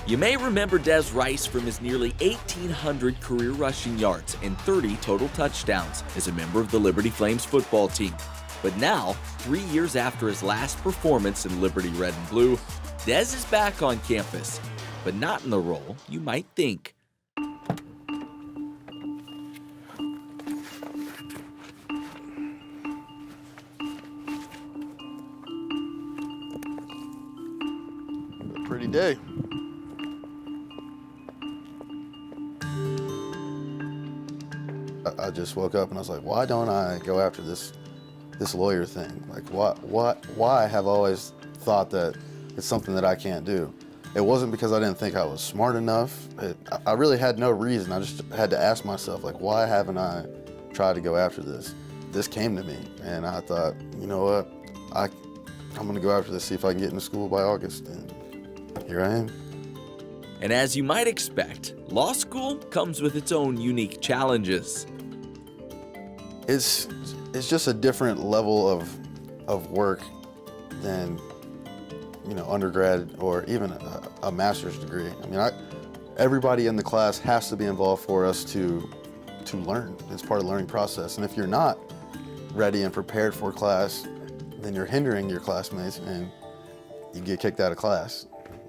You may remember Des Rice from his nearly 1,800 career rushing yards and 30 total touchdowns as a member of the Liberty Flames football team. But now, 3 years after his last performance in Liberty Red and Blue, Des is back on campus, but not in the role you might think. Pretty day. I just woke up and I was like, why don't I go after this lawyer thing? Like, why have I always thought that it's something that I can't do? It wasn't because I didn't think I was smart enough. I really had no reason. I just had to ask myself, like, why haven't I tried to go after this? This came to me, and I thought, you know what? I'm gonna go after this, see if I can get into school by August, and here I am. And as you might expect, law school comes with its own unique challenges. It's just a different level of work than, you know, undergrad or even a master's degree. I mean, everybody in the class has to be involved for us to learn. It's part of the learning process. And if you're not ready and prepared for class, then you're hindering your classmates and you get kicked out of class.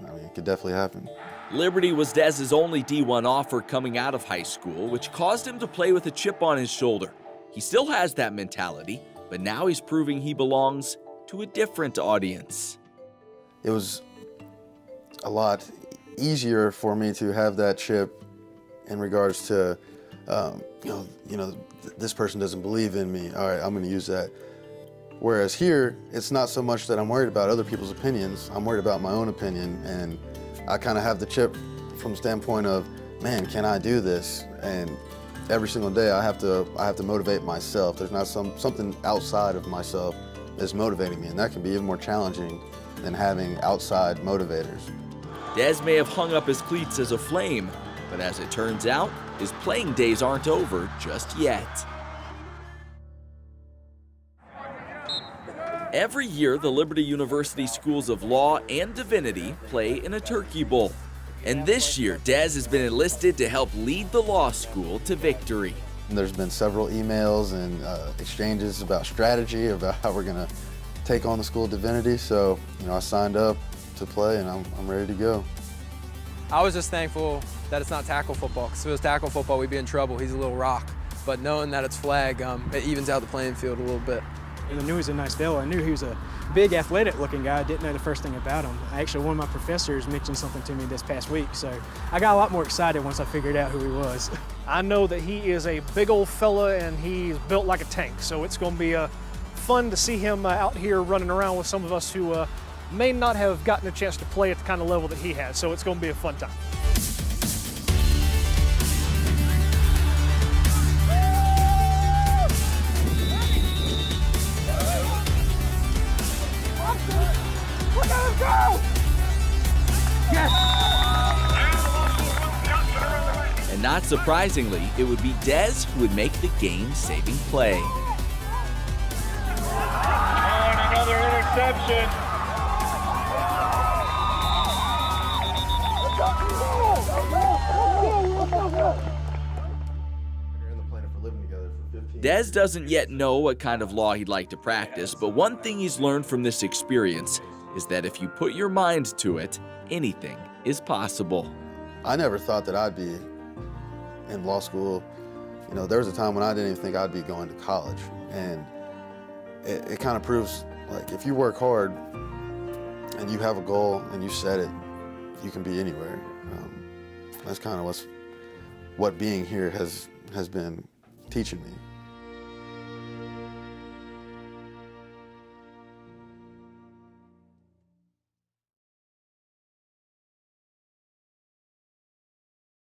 I mean, it could definitely happen. Liberty was Des's only D1 offer coming out of high school, which caused him to play with a chip on his shoulder. He still has that mentality, but now he's proving he belongs to a different audience. It was a lot easier for me to have that chip in regards to, this person doesn't believe in me. All right, I'm going to use that. Whereas here, it's not so much that I'm worried about other people's opinions. I'm worried about my own opinion, and I kind of have the chip from the standpoint of, man, can I do this? And every single day, I have to motivate myself. There's not something outside of myself that's motivating me, and that can be even more challenging than having outside motivators. Des may have hung up his cleats as a Flame, but as it turns out, his playing days aren't over just yet. Every year, the Liberty University Schools of Law and Divinity play in a Turkey Bowl. And this year, Des has been enlisted to help lead the law school to victory. There's been several emails and exchanges about strategy, about how we're going to take on the School of Divinity. So, I signed up to play, and I'm ready to go. I was just thankful that it's not tackle football, because if it was tackle football, we'd be in trouble. He's a little rock. But knowing that it's flag, it evens out the playing field a little bit. I knew he was a nice fellow. I knew he was a big, athletic-looking guy. I didn't know the first thing about him. Actually, one of my professors mentioned something to me this past week, so I got a lot more excited once I figured out who he was. I know that he is a big old fella, and he's built like a tank, so it's going to be fun to see him out here running around with some of us who may not have gotten a chance to play at the kind of level that he has, so it's going to be a fun time. And not surprisingly, it would be Des who would make the game-saving play. And another interception. Des doesn't yet know what kind of law he'd like to practice, but one thing he's learned from this experience is that if you put your mind to it, anything is possible. I never thought that I'd be in law school. There was a time when I didn't even think I'd be going to college. And it kind of proves, like, if you work hard and you have a goal and you set it, you can be anywhere. That's kind of what being here has been teaching me.